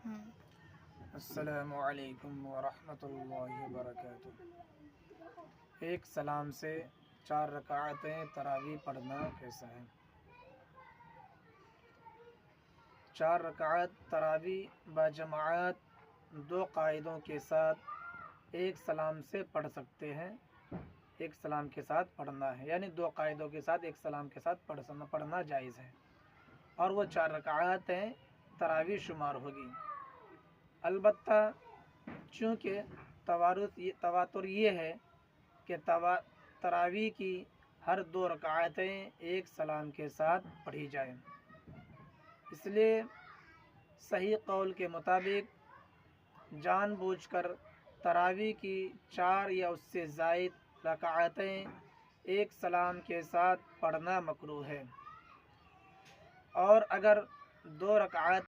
السلام علیکم ورحمۃ اللہ وبرکاتہ۔ ایک سلام سے 4 رکعتیں تراویح پڑھنا کیسا ہے؟ 4 رکعت تراویح باجماعت 2 قاعدوں کے ساتھ ایک سلام سے پڑھ سکتے ہیں۔ ایک سلام کے ساتھ پڑھنا ہے، یعنی 2 قاعدوں کے ساتھ ایک سلام کے ساتھ پڑھنا جائز ہے، اور وہ 4 رکعتیں تراویح شمار ہوگی۔ البتہ چونکہ تواتر یہ ہے کہ تراویح کی ہر 2 رکعتیں ایک سلام کے ساتھ پڑھی جائیں، اس لیے صحیح قول کے مطابق جان بوجھ کر تراویح کی 4 یا اس سے زائد رکعتیں ایک سلام کے ساتھ پڑھنا مکروہ ہے، اور اگر 2 رکعت